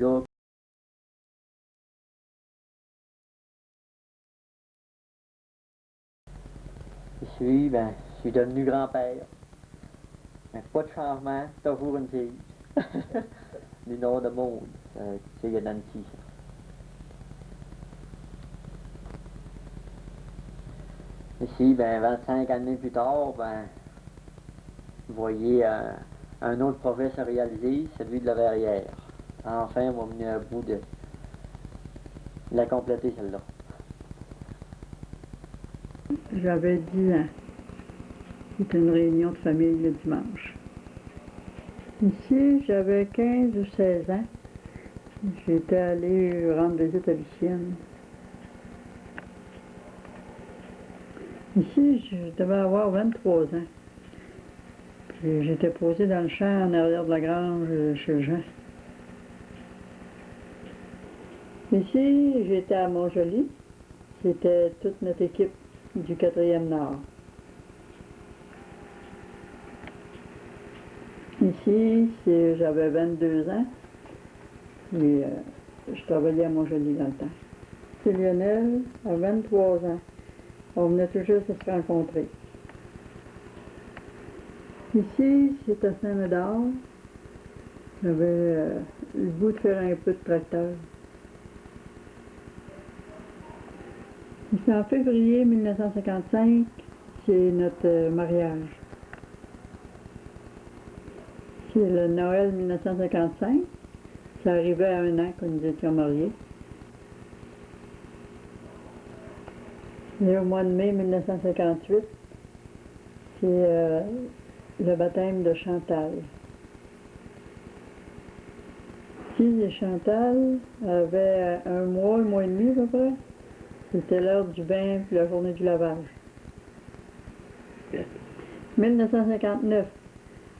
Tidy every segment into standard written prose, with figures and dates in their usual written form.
Là, je suis devenu grand-père. Mais pas de changement, toujours une fille. Du nord de Maud. Tu sais, il y a Nancy. Ici, 25 années plus tard, vous voyez un autre projet se réaliser, celui de la verrière. Enfin, on va venir à bout de la compléter, celle-là. J'avais 10 ans. C'était une réunion de famille le dimanche. Ici, j'avais 15 ou 16 ans. J'étais allée rendre visite à Lucienne. Ici, je devais avoir 23 ans. Puis j'étais posée dans le champ en arrière de la grange chez Jean. Ici, j'étais à Montjoly. C'était toute notre équipe du 4e Nord. Ici, j'avais 22 ans. Et je travaillais à Montjoly dans le temps. C'est Lionel, à 23 ans. On venait tout juste de se rencontrer. Ici, c'est à Saint-Médard. J'avais le goût de faire un peu de tracteur. C'est en février 1955, c'est notre mariage. C'est le Noël 1955. Ça arrivait à 1 an que nous étions mariés. Et au mois de mai 1958, c'est le baptême de Chantal. Fille et Chantal avaient 1 mois et demi à peu près. C'était l'heure du bain puis la journée du lavage. 1959,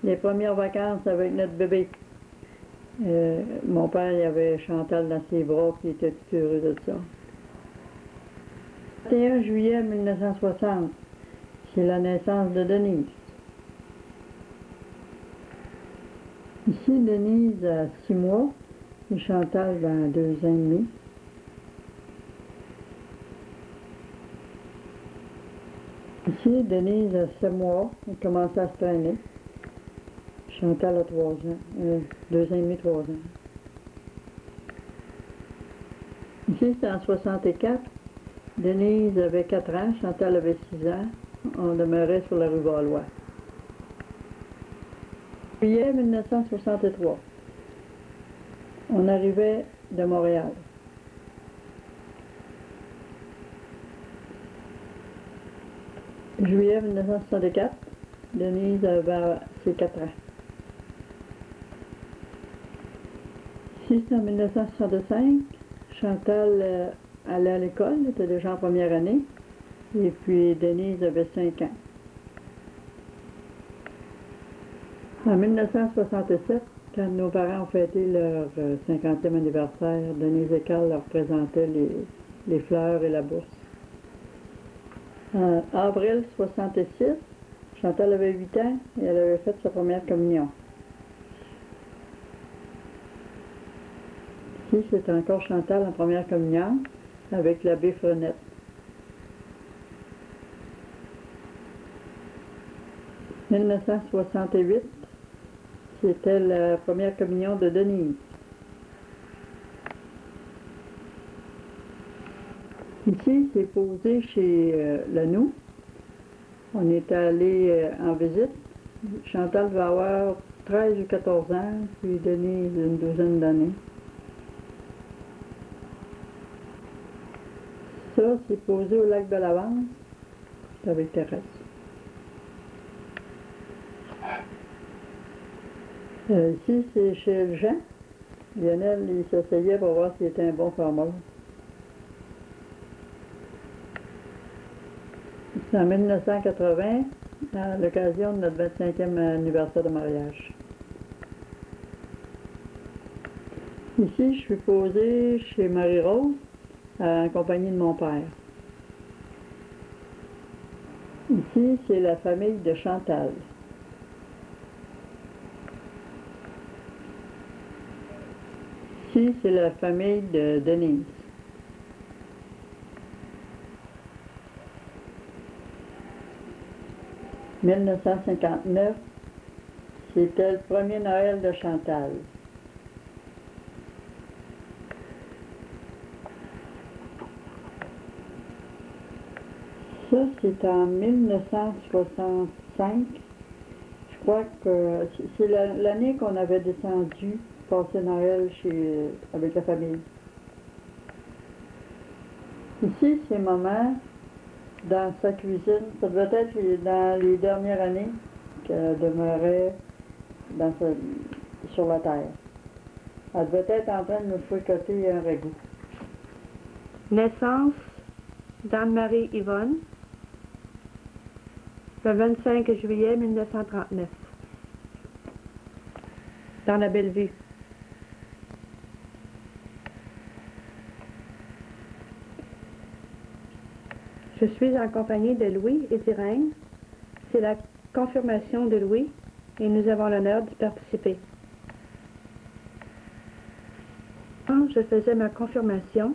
les premières vacances avec notre bébé. Mon père, il avait Chantal dans ses bras, puis il était tout heureux de ça. 21 juillet 1960, c'est la naissance de Denise. Ici, Denise a 6 mois, et Chantal dans 2 ans et demi. Ici, Denise a 7 mois, elle commençait à se traîner. Chantal a 3 ans, 2 ans et demi, 3 ans. Ici, c'est en 64. Denise avait 4 ans, Chantal avait 6 ans. On demeurait sur la rue Valois. Juillet 1963. On arrivait de Montréal. Juillet 1964, Denise avait ses 4 ans. Ici, c'est en 1965. Chantal allait à l'école, elle était déjà en première année. Et puis Denise avait 5 ans. En 1967, quand nos parents ont fêté leur 50e anniversaire, Denise et Carl leur présentaient les fleurs et la bourse. En avril 66, Chantal avait 8 ans et elle avait fait sa première communion. Ici, c'est encore Chantal en première communion avec l'abbé Frenette. En 1968, c'était la première communion de Denise. Ici, c'est posé chez Lanou. On est allé en visite. Chantal va avoir 13 ou 14 ans, puis Denise une douzaine d'années. Ça, c'est posé au lac de Lavance. C'est avec Thérèse. Ici, c'est chez Jean. Lionel, il s'essayait pour voir s'il était un bon farmer. C'est en 1980, à l'occasion de notre 25e anniversaire de mariage. Ici, je suis posée chez Marie-Rose, en compagnie de mon père. Ici, c'est la famille de Chantal. Ici, c'est la famille de Denise. « 1959, c'était le premier Noël de Chantal. Ça, c'est en 1965. Je crois que c'est l'année qu'on avait descendu passer Noël avec la famille. Ici, c'est maman dans sa cuisine. Ça devait être dans les dernières années qu'elle demeurait sur la terre. Elle devait être en train de nous fricoter un ragoût. Naissance d'Anne-Marie Yvonne, le 25 juillet 1939, dans la Bellevue. Je suis en compagnie de Louis et d'Irène. C'est la confirmation de Louis et nous avons l'honneur d'y participer. Je faisais ma confirmation,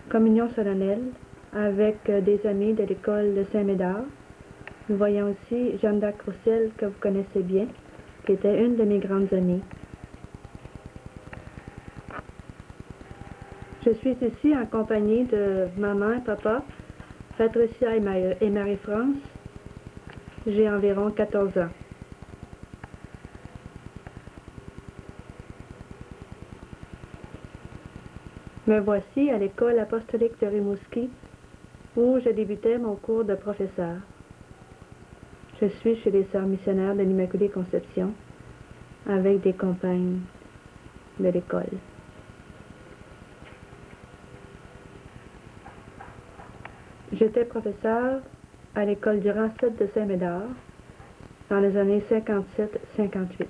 communion solennelle, avec des amis de l'école de Saint-Médard. Nous voyons aussi Jeanne d'Arc Roussel, que vous connaissez bien, qui était une de mes grandes amies. Je suis ici en compagnie de maman et papa, Patricia et Marie-France. J'ai environ 14 ans. Me voici à l'école apostolique de Rimouski, où je débutais mon cours de professeur. Je suis chez les sœurs missionnaires de l'Immaculée Conception, avec des compagnes de l'école. J'étais professeur à l'école du Racette de Saint-Médard dans les années 57-58.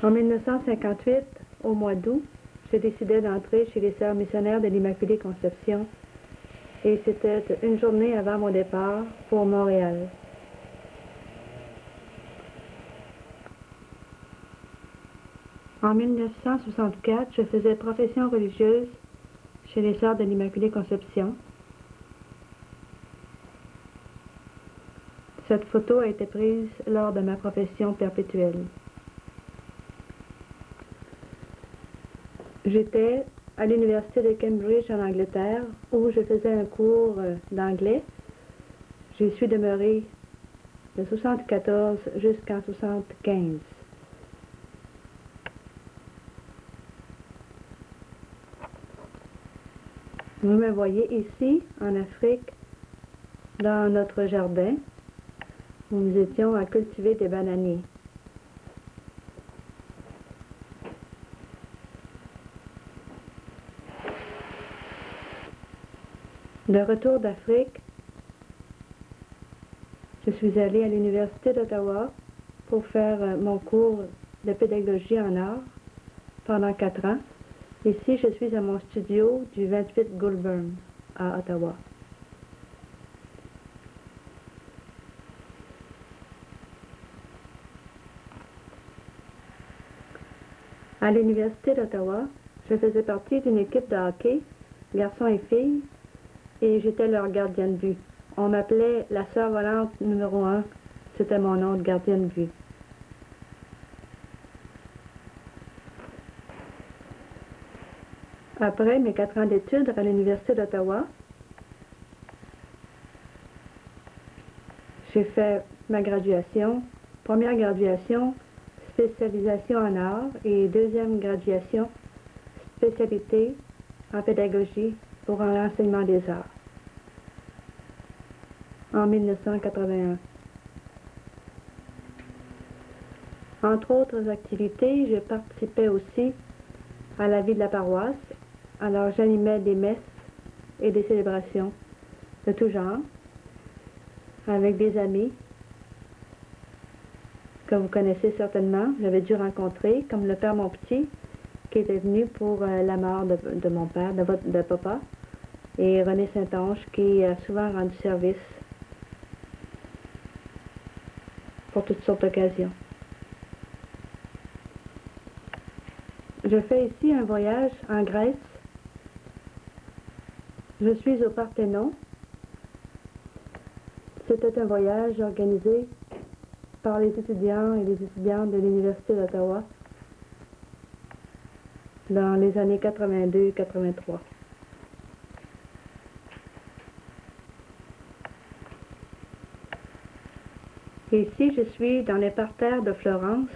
En 1958, au mois d'août, j'ai décidé d'entrer chez les sœurs missionnaires de l'Immaculée Conception et c'était une journée avant mon départ pour Montréal. En 1964, je faisais profession religieuse chez les sœurs de l'Immaculée Conception. Cette photo a été prise lors de ma profession perpétuelle. J'étais à l'université de Cambridge en Angleterre où je faisais un cours d'anglais. J'y suis demeurée de 1974 jusqu'en 1975. Vous me voyez ici, en Afrique, dans notre jardin, où nous étions à cultiver des bananiers. De retour d'Afrique, je suis allée à l'Université d'Ottawa pour faire mon cours de pédagogie en art pendant 4 ans. Ici, je suis à mon studio du 28 Goulburn à Ottawa. À l'Université d'Ottawa, je faisais partie d'une équipe de hockey, garçons et filles, et j'étais leur gardienne de but. On m'appelait la sœur volante numéro 1, c'était mon nom de gardienne de but. Après mes 4 ans d'études à l'Université d'Ottawa, j'ai fait ma graduation, première graduation, spécialisation en art et deuxième graduation, spécialité en pédagogie pour l'enseignement des arts en 1981. Entre autres activités, je participais aussi à la vie de la paroisse. Alors j'animais des messes et des célébrations de tout genre avec des amis que vous connaissez certainement. J'avais dû rencontrer, comme le Père Montpetit, qui était venu pour la mort de mon père, de papa, et René Saint-Onge, qui a souvent rendu service pour toutes sortes d'occasions. Je fais ici un voyage en Grèce. Je suis au Parthénon. C'était un voyage organisé par les étudiants et les étudiantes de l'Université d'Ottawa dans les années 82-83. Ici, je suis dans les parterres de Florence,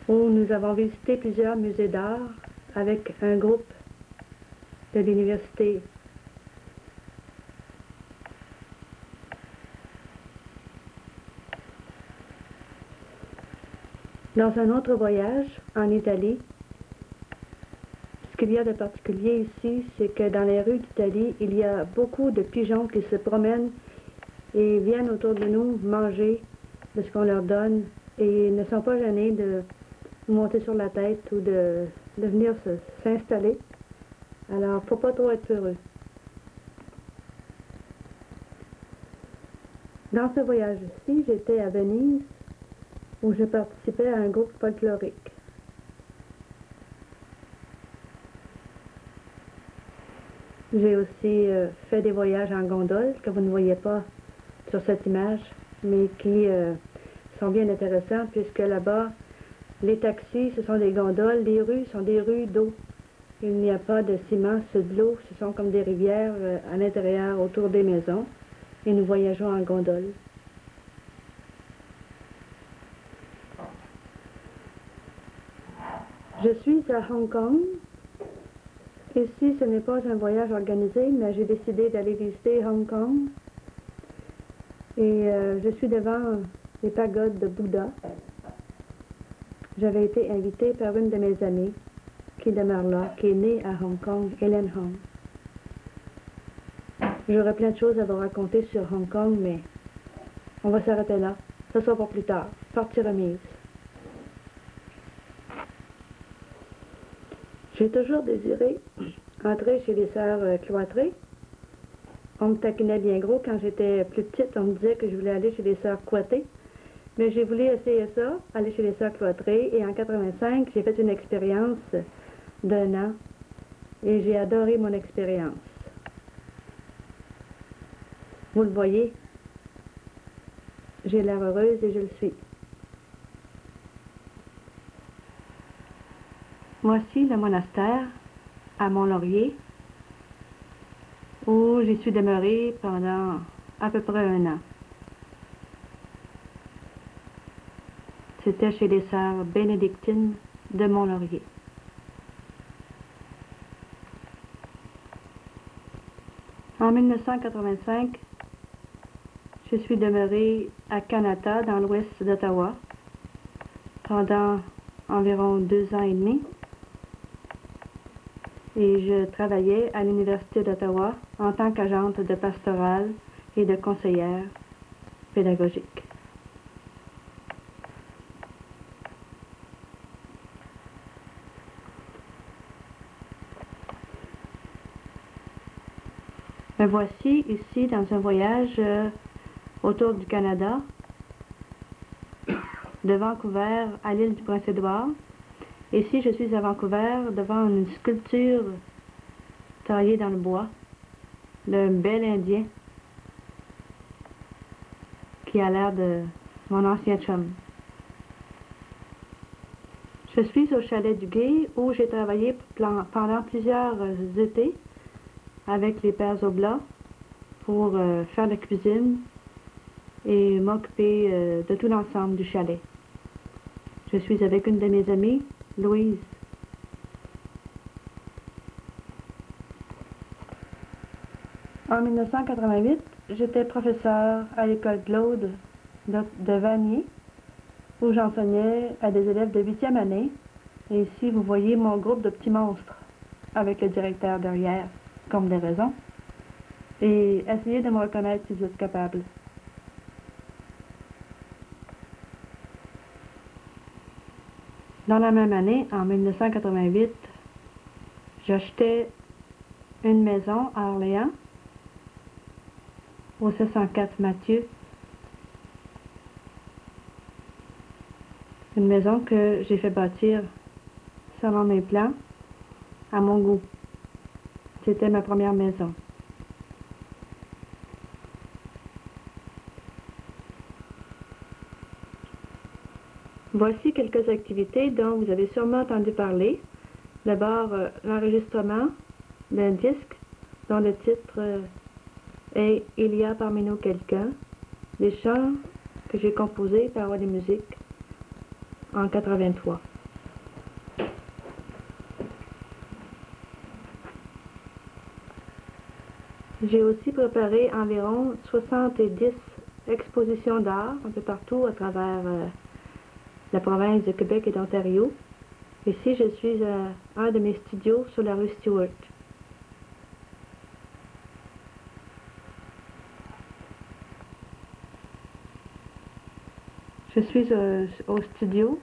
où nous avons visité plusieurs musées d'art avec un groupe de l'université. Dans un autre voyage en Italie, ce qu'il y a de particulier ici, c'est que dans les rues d'Italie, il y a beaucoup de pigeons qui se promènent et viennent autour de nous manger de ce qu'on leur donne et ne sont pas gênés de monter sur la tête ou de venir s'installer. Alors, il ne faut pas trop être peureux. Dans ce voyage-ci, j'étais à Venise, où je participais à un groupe folklorique. J'ai aussi fait des voyages en gondole, que vous ne voyez pas sur cette image, mais qui sont bien intéressants, puisque là-bas, les taxis, ce sont des gondoles, les rues sont des rues d'eau. Il n'y a pas de ciment, c'est de l'eau, ce sont comme des rivières à l'intérieur, autour des maisons, et nous voyageons en gondole. Je suis à Hong Kong. Ici, ce n'est pas un voyage organisé, mais j'ai décidé d'aller visiter Hong Kong. Et je suis devant les pagodes de Bouddha. J'avais été invitée par une de mes amies qui demeure là, qui est née à Hong Kong, Helen Hong. J'aurais plein de choses à vous raconter sur Hong Kong, mais on va s'arrêter là. Ce sera pour plus tard. Partie remise. J'ai toujours désiré entrer chez les sœurs cloîtrées. On me taquinait bien gros quand j'étais plus petite. On me disait que je voulais aller chez les sœurs Coitées. Mais j'ai voulu essayer ça, aller chez les sœurs cloîtrées. Et en 85, j'ai fait une expérience d'1 an. Et j'ai adoré mon expérience. Vous le voyez, j'ai l'air heureuse et je le suis. Voici le monastère à Mont-Laurier, où j'y suis demeurée pendant à peu près 1 an. C'était chez les sœurs bénédictines de Mont-Laurier. En 1985, je suis demeurée à Kanata, dans l'ouest d'Ottawa, pendant environ 2 ans et demi. Et je travaillais à l'Université d'Ottawa en tant qu'agente de pastorale et de conseillère pédagogique. Me voici ici dans un voyage autour du Canada, de Vancouver à l'île du Prince-Édouard. Ici, je suis à Vancouver devant une sculpture taillée dans le bois d'un bel Indien qui a l'air de mon ancien chum. Je suis au chalet du Gué où j'ai travaillé pendant plusieurs étés avec les pères Oblats pour faire la cuisine et m'occuper de tout l'ensemble du chalet. Je suis avec une de mes amies, Louise. En 1988, j'étais professeure à l'école Claude de Vanier, où j'enseignais à des élèves de 8e année. Et ici, vous voyez mon groupe de petits monstres, avec le directeur derrière, comme des raisons. Et essayez de me reconnaître si vous êtes capable. Dans la même année, en 1988, j'achetais une maison à Orléans, au 704 Mathieu, Une maison que j'ai fait bâtir selon mes plans, à mon goût. C'était ma première maison. Voici quelques activités dont vous avez sûrement entendu parler. D'abord, l'enregistrement d'un disque dont le titre est « Il y a parmi nous quelqu'un », des chants que j'ai composés, paroles et musique, en 83. J'ai aussi préparé environ 70 expositions d'art un peu partout à travers la province de Québec et d'Ontario. Ici, je suis à un de mes studios sur la rue Stewart. Je suis au studio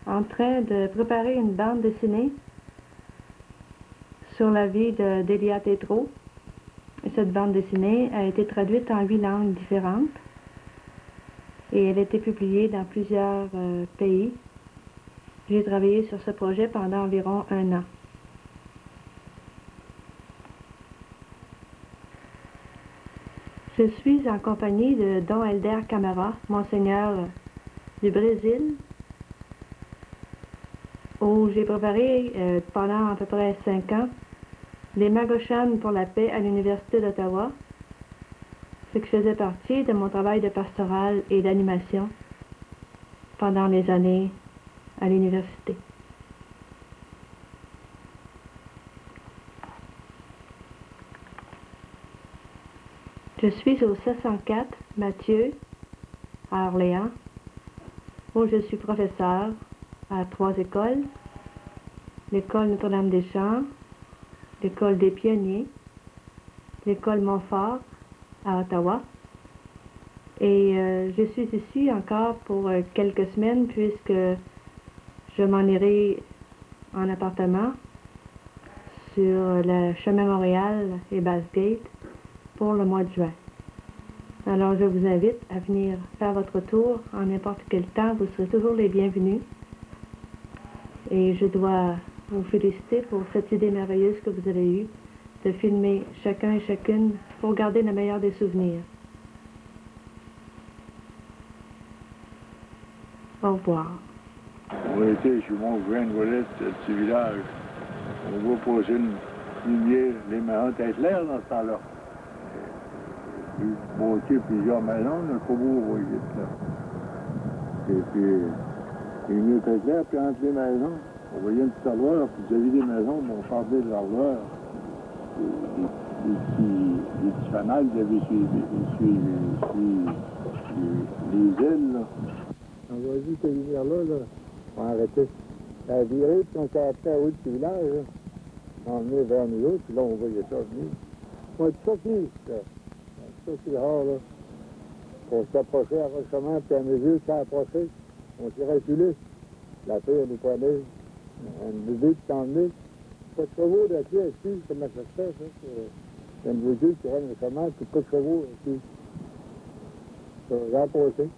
en train de préparer une bande dessinée sur la vie d'Élia Tétrault. Et cette bande dessinée a été traduite en 8 langues différentes et elle a été publiée dans plusieurs pays. J'ai travaillé sur ce projet pendant environ 1 an. Je suis en compagnie de Dom Helder Camara, monseigneur du Brésil, où j'ai préparé pendant à peu près 5 ans les Magoshan pour la paix à l'Université d'Ottawa, ce qui faisait partie de mon travail de pastoral et d'animation pendant les années à l'université. Je suis au 704 Mathieu à Orléans, où je suis professeur à 3 écoles, l'école Notre-Dame-des-Champs, l'école des Pionniers, l'école Montfort à Ottawa. Et je suis ici encore pour quelques semaines puisque je m'en irai en appartement sur le chemin Montréal et Basse-Gate pour le mois de juin. Alors je vous invite à venir faire votre tour en n'importe quel temps, vous serez toujours les bienvenus. Et je dois vous féliciter pour cette idée merveilleuse que vous avez eue de filmer chacun et chacune pour garder le meilleur des souvenirs. Au revoir. On était chez mon Grande-Ouellette, ce petit village. On voit passer une lumière, les maisons étaient claires dans ce temps-là. Puis, bâti plusieurs maisons, le faubourg, vous voyez, là. Et puis, les murs étaient clairs, puis entre les maisons, on voyait une petite armoire, puis vis-à-vis des maisons, on parlait de l'armoire. Les petits fanals, il y avait les ailes, là. On voit juste ces lumières-là, là, on arrêtait. Ça a viré, puis on s'est après à haut du village, là. On venait vers nous autres, puis là, on voyait ça venir. On a tout sorti, ça. Ça, c'est rare, là. On s'approchait avant le chemin, puis à mesure que ça approchait, on s'est reculé. La fille, elle nous prenait. On nous dit de t'emmener. Pas de chevaux là-dessus, ici, comment ça se fait, ça? C'est une voiture qui rentre le chemin, puis pas de chevaux ici. Ça va passer.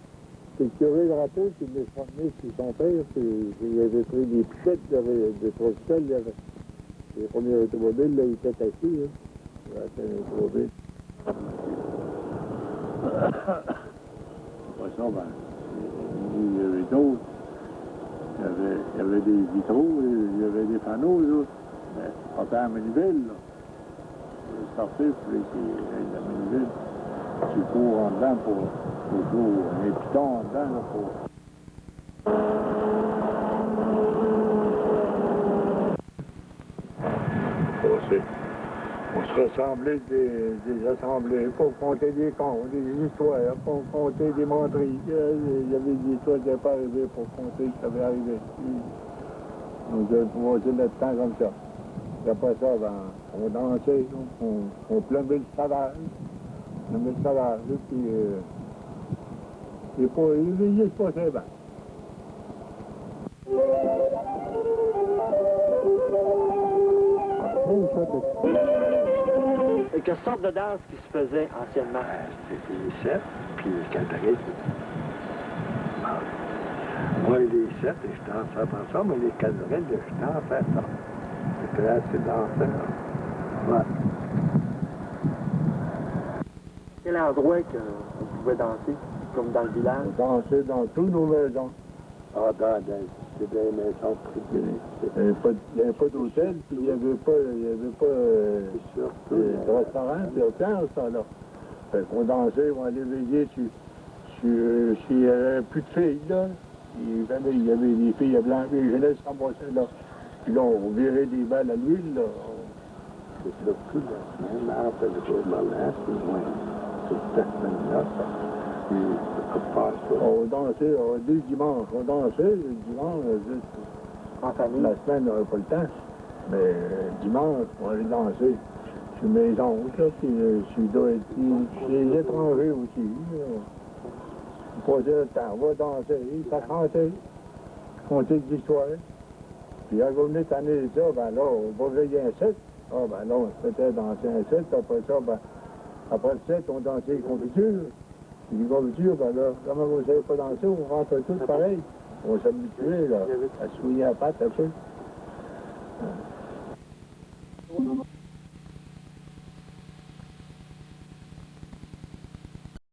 Puis le curé de Rateau qui venait se promener sur son père, puis il avait pris des pichettes, il y avait des trottoirs, il y avait les premiers automobiles, là, il était assis, là. Il avait un automobile. Après ça, ben, il y avait d'autres. Il y avait des vitraux, il y avait des panneaux, là. Mais on était à la manivelle, là. Je sortais, puis la manivelle, tu cours en dedans pour un piton en dedans, là, pour... On se rassemblait des assemblées pour compter des contes, des histoires, pour compter des menteries. Il y avait des histoires qui n'avaient pas arrivé pour compter ce qui avait arrivé. On devait pouvoir dire notre temps comme ça. Et après ça, ben, on dansait, on plombait le savage. On plombait le savage, puis il se passait bien. Et quelle sorte de danse qui se faisait anciennement? C'était les sept, puis le calvaire. 17 et je dansais pas ça, mais les quadrilles, je dansais ça. C'était assez danseur. Ouais. Quel endroit qu'on pouvait danser, comme dans le village? On dansait dans toutes nos maisons. Ah, c'est des maisons privées. Il n'y avait pas d'hôtel, puis il n'y avait pas de restaurant, puis autant, ça, là. Fait qu'on dansait, on allait veiller s'il n'y avait plus de filles, là. Il y avait des filles blanches, les jeunesses qui s'embossaient, là. Puis là, on virait des balles à l'huile, là. C'est surtout la semaine, là, on faisait pas de malin, c'est moins. C'est cette semaine-là, ça. Puis, on dansait, dès le dimanche, on dansait, le dimanche, En famille? la semaine, on n'avait pas le temps. Mais dimanche, on allait danser chez mes oncles, là, puis chez les étrangers aussi. Là. On passait le temps, on va danser, ça chantait, compter des histoires. Puis quand on venait tanner ça, ben là, on va veiller un set. Ah, ben là, on se mettait à danser un set, après ça, ben, après le set, on dansait les confitures. Puis les confitures, ben là, comment on ne savait pas danser, on rentrait tous pareil. On s'habituait, là, à souiller la patte un peu.